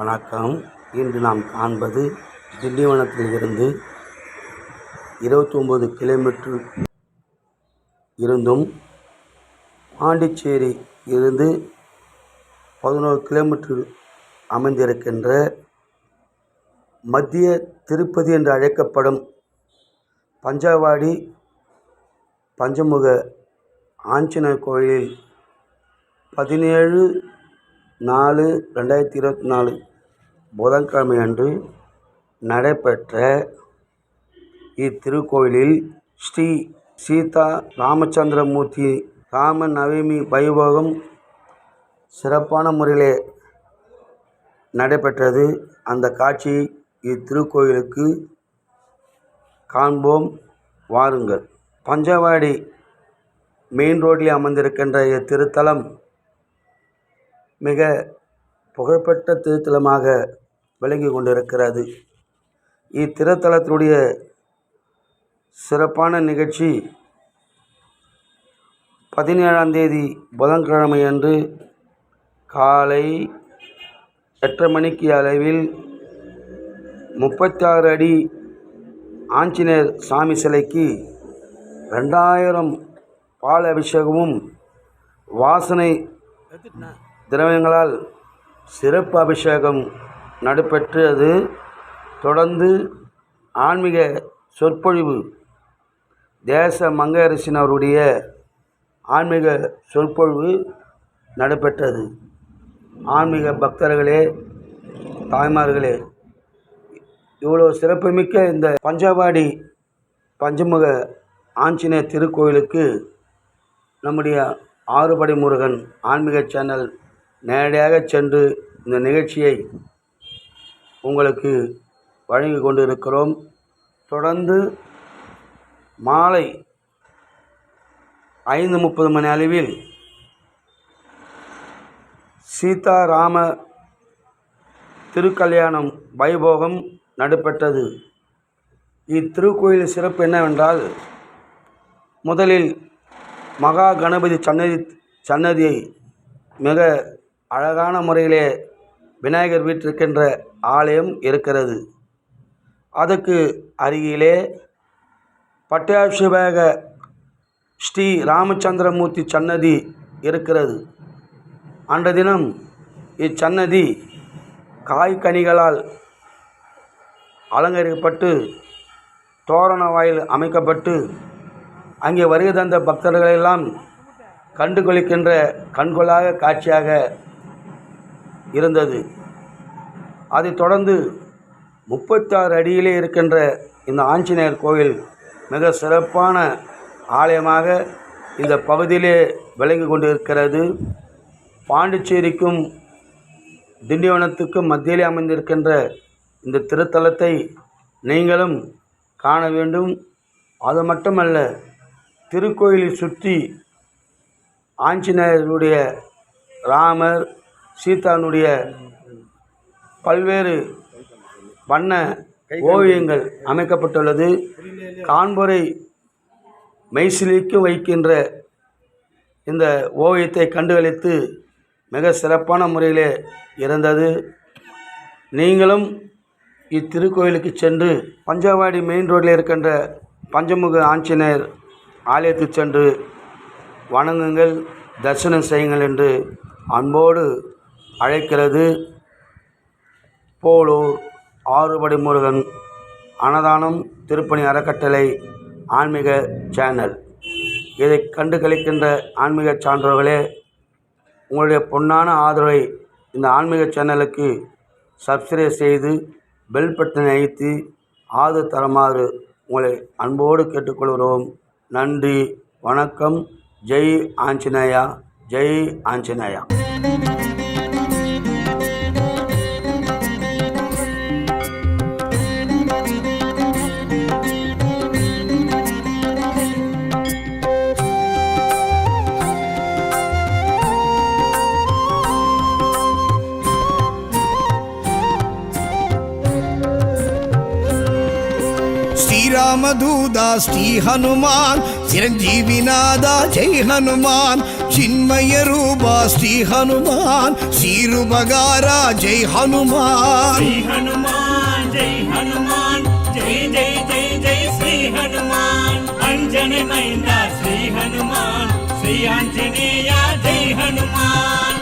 வணக்கம். இன்று நாம் காண்பது திண்டிவனத்தில் இருந்து 29 கிலோமீட்டர் இருந்தும் பாண்டிச்சேரி இருந்து 11 கிலோமீட்டர் அமைந்திருக்கின்ற மத்திய திருப்பதி என்று அழைக்கப்படும் பஞ்சவாடி பஞ்சமுக ஆஞ்சநேயர் கோயிலில் 17/4/2024 புதன்கிழமை அன்று நடைபெற்ற இத்திருக்கோயிலில் ஸ்ரீ சீதா ராமச்சந்திரமூர்த்தி ராம நவமி வைபோகம் சிறப்பான முறையிலே நடைபெற்றது. அந்த காட்சி இத்திருக்கோயிலுக்கு காண்போம், வாருங்கள். பஞ்சவாடி மெயின் ரோட்டில் அமர்ந்திருக்கின்ற இத்திருத்தலம் மிக புகழ்பெற்ற திருத்தலமாக விளங்கி கொண்டிருக்கிறது. இத்திருத்தலத்தினுடைய சிறப்பான நிகழ்ச்சி 17ஆம் தேதி புதன்கிழமை அன்று காலை 8:30 மணிக்கு அளவில் 36 அடி ஆஞ்சநேயர் சாமி சிலைக்கு 2000 பால் அபிஷேகமும் வாசனை திரவியங்களால் சிறப்பு அபிஷேகம் நடைபெற்றது. தொடர்ந்து ஆன்மீக சொற்பொழிவு தேச மங்கையரசின் அவருடைய ஆன்மீக சொற்பொழிவு நடைபெற்றது. ஆன்மீக பக்தர்களே, தாய்மார்களே, இவ்வளோ சிறப்புமிக்க இந்த பஞ்சவாடி பஞ்சமுக ஆஞ்சநேயர் திருக்கோயிலுக்கு நம்முடைய ஆறுபடை முருகன் ஆன்மீக சேனல் நேரடியாக சென்று இந்த நிகழ்ச்சியை உங்களுக்கு வழங்கி கொண்டிருக்கிறோம். தொடர்ந்து மாலை 5:30 மணி அளவில் சீதாராம திருக்கல்யாணம் வைபோகம் நடைபெற்றது. இத்திருக்கோயில் சிறப்பு என்னவென்றால், முதலில் மகா கணபதி சன்னதியை மிக அழகான முறையிலே விநாயகர் வீற்றிருக்கின்ற ஆலயம் இருக்கிறது. அதுக்கு அருகிலே பட்டாபிஷேக ஸ்ரீ ராமச்சந்திரமூர்த்தி சன்னதி இருக்கிறது. அன்ற தினம் இச்சன்னதி காய்கனிகளால் அலங்கரிக்கப்பட்டு தோரண வாயில் அமைக்கப்பட்டு அங்கே வருகை தந்த பக்தர்களெல்லாம் கண்டுகொள்கின்ற கண்கொள்ளாத காட்சியாக இருந்தது. அதைத் தொடர்ந்து 36 அடியிலே இருக்கின்ற இந்த ஆஞ்சநேயர் கோயில் மிக சிறப்பான ஆலயமாக இந்த பகுதியிலே விளங்கி கொண்டிருக்கிறது. பாண்டிச்சேரிக்கும் திண்டிவனத்துக்கும் மத்தியிலே அமைந்திருக்கின்ற இந்த திருத்தலத்தை நீங்களும் காண வேண்டும். அது மட்டுமல்ல, திருக்கோயிலை சுற்றி ஆஞ்சநேயருடைய ராமர் சீதானுடைய பல்வேறு வண்ண ஓவியங்கள் அமைக்கப்பட்டுள்ளது. காண்போரை மெய்சிலிர்க்க வைக்கின்ற இந்த ஓவியத்தை கண்டுகளித்து மிக சிறப்பான முறையிலே இருந்தது. நீங்களும் இத்திருக்கோயிலுக்கு சென்று பஞ்சவாடி மெயின் ரோட்டில் இருக்கின்ற பஞ்சமுக ஆஞ்சநேயர் ஆலயத்துக்கு சென்று வணங்குங்கள், தரிசனம் செய்யுங்கள் என்று அன்போடு அழைக்கிறது போலூர் ஆறுபடை முருகன் அன்னதானம் திருப்பணி அறக்கட்டளை ஆன்மீக சேனல். இதை கண்டு கழிக்கின்ற ஆன்மீக சான்றோர்களே, உங்களுடைய பொன்னான ஆதரவை இந்த ஆன்மீக சேனலுக்கு சப்ஸ்கிரைப் செய்து பெல் பட்டனை அழுத்தி ஆதரவு தருமாறு உங்களை அன்போடு கேட்டுக்கொள்கிறோம். நன்றி, வணக்கம். ஜெய் ஆஞ்சநேயா, ஜெய் ஆஞ்சநேயா. श्रीरामदूता श्री हनुमान चिरंजीवी नादा जय हनुमान ಚಿನ್ಮಯ ರೂಪ ಶ್ರೀ ಹನುಮಾನ್ ಶ್ರೀರುಬಗಾರ ಜೈ ಹನುಮಾನ್ ಶ್ರೀ ಹನುಮಾನ್ ಜೈ ಹನುಮಾನ್ ಜೈ ಜೈ ಜೈ ಜೈ ಶ್ರೀ ಹನುಮಾನ್ ಅಂಜನೆ ಮೈಂದ ಶ್ರೀ ಹನುಮಾನ್ ಶ್ರೀ ಆಂಜನೇಯ ಜೈ ಹನುಮಾನ್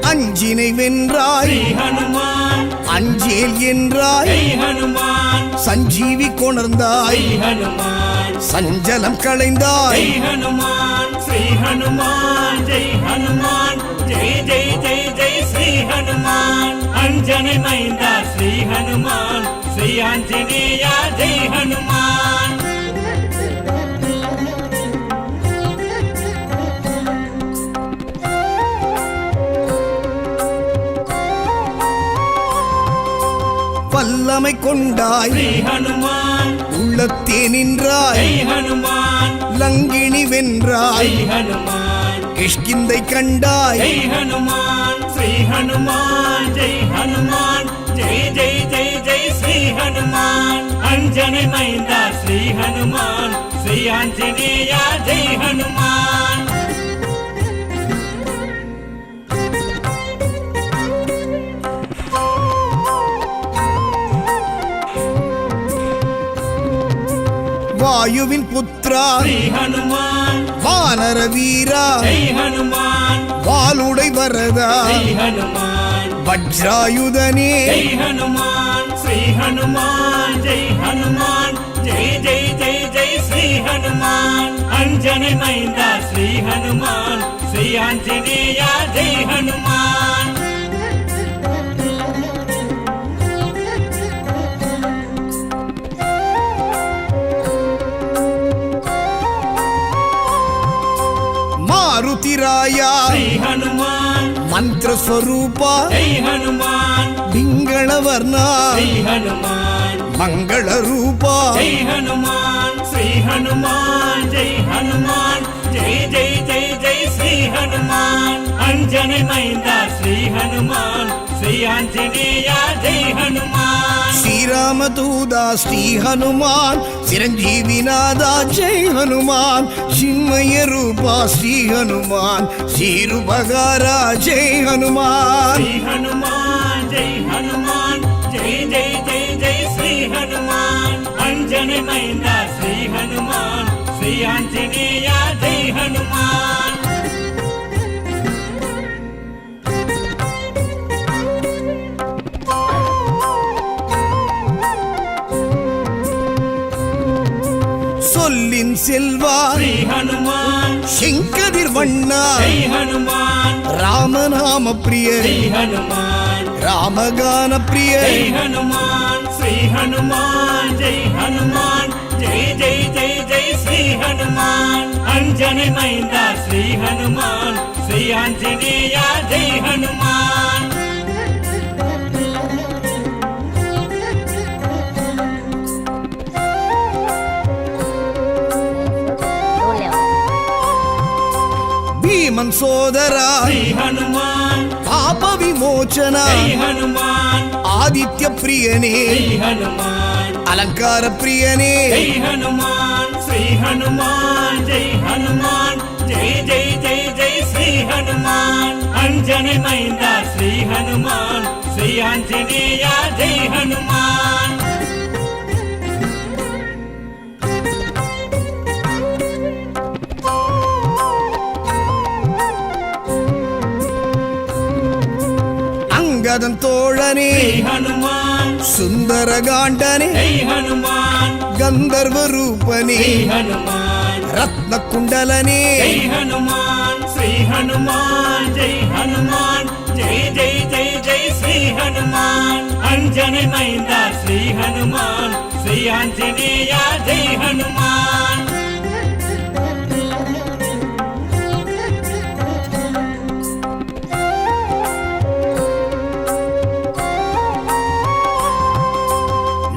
அஞ்சினை வென்றாய் ಶ್ರೀ ಹನುಮಾನ್ அஞ்சேல் என்றாய் ಜೈ ಹನುಮಾನ್ சஞ்சீவி கொணர்ந்தாய் ಶ್ರೀ ಹನುಮಾನ್ சஞ்சலம் களைந்தாய் ಜೈ ಹನುಮಾನ್ ಶ್ರೀ ಹನುಮಾನ್ ಜೈ ಹನುಮಾನ್ ಜೈ ಜೈ ಜೈ ಜೈ ಶ್ರೀ ಹನುಮಾನ್ ಅಂಜನೆ ಮೈಂದ ಶ್ರೀ ಹನುಮಾನ್ ಶ್ರೀ ಆಂಜನೇಯ ಜೈ ಹನುಮಾನ್ வல்லமை கொண்டாய் ಶ್ರೀ ಹನುಮಾನ್ உள்ளத்தே நின்றாய் ಜೈ ಹನುಮಾನ್ லங்கினி வென்றாய் ಜೈ ಹನುಮಾನ್ கிஷ்கிந்தை கண்டாய் ಜೈ ಹನುಮಾನ್ ಶ್ರೀ ಹನುಮಾನ್ ಜೈ ಹನುಮಾನ್ ಜೈ ಜೈ ಜೈ ಜೈ ಶ್ರೀ ಹನುಮಾನ್ ಅಂಜನೆ ಮೈಂದ ಶ್ರೀ ಹನುಮಾನ್ ಶ್ರೀ ಆಂಜನೇಯ ಜೈ ಹನುಮಾನ್ வாயுவின் புத்ரா ಶ್ರೀ ಹನುಮಾನ್ வானர வீரா ಜೈ ಹನುಮಾನ್ வாளுடை வரதா ಜೈ ಹನುಮಾನ್ வஜ்ராயுதனே ಜೈ ಹನುಮಾನ್ ಶ್ರೀ ಹನುಮಾನ್ ಜೈ ಹನುಮಾನ್ ಜೈ ಜೈ ಜೈ ಜೈ ಶ್ರೀ ಹನುಮಾನ್ ಅಂಜನೆ ಮೈಂದ ಶ್ರೀ ಹನುಮಾನ್ ಶ್ರೀ ಆಂಜನೇಯ ಜೈ ಹನುಮಾನ್ ಮಾರುತಿರಾಯ ಶ್ರೀ ಹನುಮಾನ್ ಮಂತ್ರ ಸ್ವರೂಪ ಜೈ ಹನುಮಾನ್ ಪಿಂಗಳವರ್ಣ ಶ್ರೀ ಹನುಮಾನ್ ಮಂಗಳ ರೂಪ ಜೈ ಹನುಮಾನ್ ಶ್ರೀ ಹನುಮಾನ್ ಜೈ ಹನುಮಾನ್ ಜೈ ಜೈ ಜೈ ಜೈ ಶ್ರೀ ಹನುಮಾನ್ ಅಂಜನೆ ಮೈಂದ ಶ್ರೀ ಹನುಮಾನ್ ಶ್ರೀ ಆಂಜನೇಯ ಜೈ ಹನುಮಾನ್ ಶ್ರೀರಾಮದೂತ ಶ್ರೀ ಹನುಮಾನ್ ಚಿರಂಜೀವಿನಾದ ಜೈ ಹನುಮಾನ್ ಚಿನ್ಮಯ ರೂಪ ಶ್ರೀ ಹನುಮಾನ್ ಶ್ರೀರುಬಗಾರ ಜೈ ಹನುಮಾನ್ ಶ್ರೀ ಹನುಮಾನ್ ಜೈ ಹನುಮಾನ್ ಜೈ ಜೈ ಜೈ ಜೈ ಶ್ರೀ ಹನುಮಾನ್ ಅಂಜನೆ ಮೈಂದ ಶ್ರೀ ಹನುಮಾನ್ ಶ್ರೀ ಆಂಜನೇಯ ಜೈ ಹನುಮಾನ್ சொல்லின் செல்வா ಶ್ರೀ ಹನುಮಾನ್ செங்கதிர் வண்ணா ಜೈ ಹನುಮಾನ್ ராமநாம பிரிய ಶ್ರೀ ಹನುಮಾನ್ ராமகான பிரிய ಜೈ ಹನುಮಾನ್ ಶ್ರೀ ಹನುಮಾನ್ ಜೈ ಹನುಮಾನ್ ಜೈ ಜೈ ಜೈ ಜೈ ಶ್ರೀ ಹನುಮಾನ್ ಅಂಜನೆ ಮೈಂದ ಶ್ರೀ ಹನುಮಾನ್ ಶ್ರೀ ಆಂಜನೇಯ ಜೈ ಹನುಮಾನ್ ಭೀಮನ್ ಸೋದರ ಶ್ರೀ ಹನುಮಾನ್ ಪಾಪ ವಿಮೋಚನ ಜೈ ಹನುಮಾನ್ ಆದಿತ್ಯ ಪ್ರಿಯನೇ ಶ್ರೀ ಹನುಮಾನ್ ಅಲಂಕಾರ ಪ್ರಿಯನೇ ಜೈ ಹನುಮಾನ್ ಶ್ರೀ ಹನುಮಾನ್ ಜೈ ಹನುಮಾನ್ ಜೈ ಜೈ ಜೈ ಜೈ ಶ್ರೀ ಹನುಮಾನ್ ಅಂಜನೆ ಮೈಂದ ಶ್ರೀ ಹನುಮಾನ್ ಶ್ರೀ ಆಂಜನೇಯ ಜೈ ಹನುಮಾನ್ ಅಂಗದನ್ ತೋಳನೇ ಶ್ರೀ ಹನುಮಾನ್ ಸುಂದರ ಗಾಂಡನೆ ಜೈ ಹನುಮಾನ್ ಗಂಧರ್ವ ರೂಪನೇ ಶ್ರೀ ಹನುಮಾನ್ ರತ್ನ ಕುಂಡಲನೇ ಜೈ ಹನುಮಾನ್ ಶ್ರೀ ಹನುಮಾನ್ ಜೈ ಹನುಮಾನ್ ಜೈ ಜೈ ಜೈ ಜೈ ಶ್ರೀ ಹನುಮಾನ್ ಅಂಜನೆ ಮೈಂದ ಶ್ರೀ ಹನುಮಾನ್ ಶ್ರೀ ಆಂಜನೇಯ ಜೈ ಹನುಮಾನ್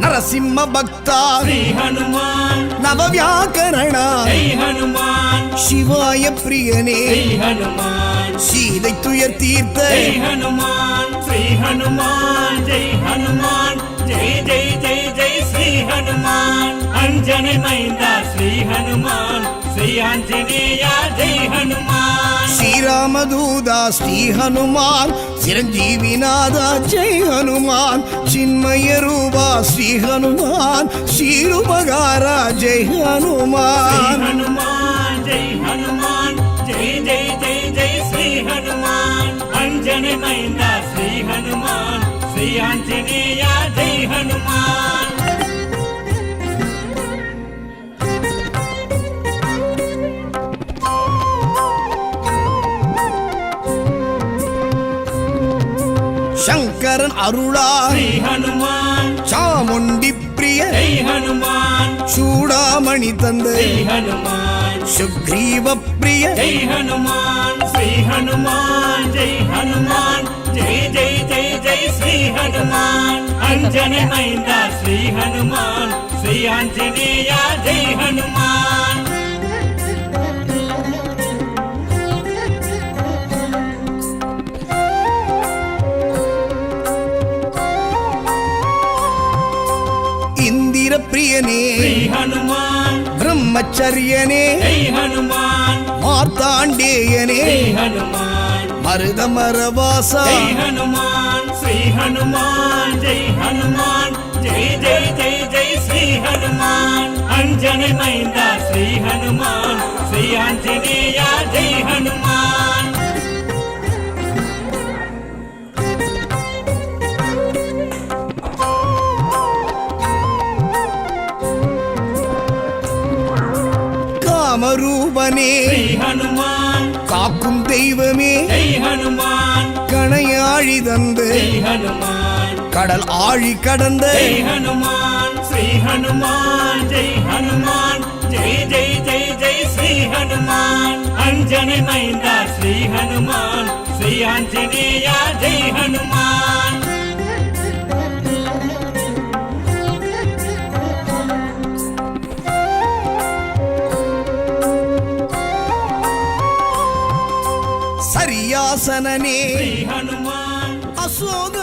ನರಸಿಂಹ ಭಕ್ತ ಶ್ರೀ ಹನುಮಾನ್ நவவியாக்கரணா ஜெய் ஹனுமான் சிவாய பிரியனே ஜெய் ஹனுமான் சீதை துயர் தீர்த்த ஜெய் ஹனுமான் ஸ்ரீ ஹனுமான் ஜெய் ஹனுமான் ஜெய் ஜெய் ஜெய் ஜெய் ஸ்ரீ ஹனுமான் அஞ்சனை மைந்தா ஸ்ரீ ஹனுமான் ஸ்ரீ ஆஞ்சநேயா ஜெய் ஹனுமான் ஸ்ரீராமதூதா ஸ்ரீ ஹனுமான் சிரஞ்சீவிநாதா ஜெய் ஹனுமான் சின்மய ரூபா ஸ்ரீ ஹனுமான் ஸ்ரீருபகாரா ஜெய் ஹனுமான் ஹனுமான் ஜெய் ஹனுமான் ஜெய் ஜெய் ஜெய் ஜெய் ஸ்ரீ ஹனுமான் அஞ்சனை மைந்தா ஸ்ரீ ஹனுமான் ஸ்ரீ ஆஞ்சநேயா ஜெய் ஹனுமான் சங்கரன் அருளா ஸ்ரீ ஹனுமான் சாமுண்டி பிரிய ஜெய் ஹனுமான் சூடாமணி தந்த ஜெய் ஹனுமான் சுக்ரீவ பிரிய ஜெய் ஹனுமான் ஸ்ரீ ஹனுமான் ஜெய் ஹனுமான் ஜெய் ஜெய் ஜெய் ஜெய் ஸ்ரீ ஹனுமான் அஞ்சனை மைந்தா ஸ்ரீ ஹனுமான் ஸ்ரீ ஆஞ்சநேயா ஜெய் ஹனுமான் இந்திர பிரியனே ஸ்ரீ ஹனுமான் பிரம்மச்சரியனே ஜெய் ஹனுமான் மார்த்தாண்டேயனே ஜெய் ஹனுமான் மருதமரவாசா ஜெய் ஹனுமான் ஸ்ரீ ஹனுமான் ஜெய் ஹனுமான் ஜெய் ஜெய் ஜெய் ஜெய் ஸ்ரீ ஹனுமான் அஞ்சனை மைந்தா ஸ்ரீ ஹனுமான் ஸ்ரீ ஆஞ்சநேயா ஜெய் ஹனுமான் காமரூபனே ஸ்ரீ ஹனுமான் காக்கும் தெய்வமே ஜெய் ஹனுமான் கணையாழி தந்து ஜெய் ஹனுமான் கடல் ஆழி கடந்த ஜெய் ஹனுமான் ஸ்ரீ ஹனுமான் ஜெய் ஹனுமான் ஜெய் ஜெய் ஜெய் ஜெய் ஸ்ரீ ஹனுமான் அஞ்சனை மைந்தா ஸ்ரீ ஹனுமான் ஸ்ரீ ஆஞ்சநேயா ஜெய் ஹனுமான் சரியாசனனே ஸ்ரீ ஹனுமான் அசோக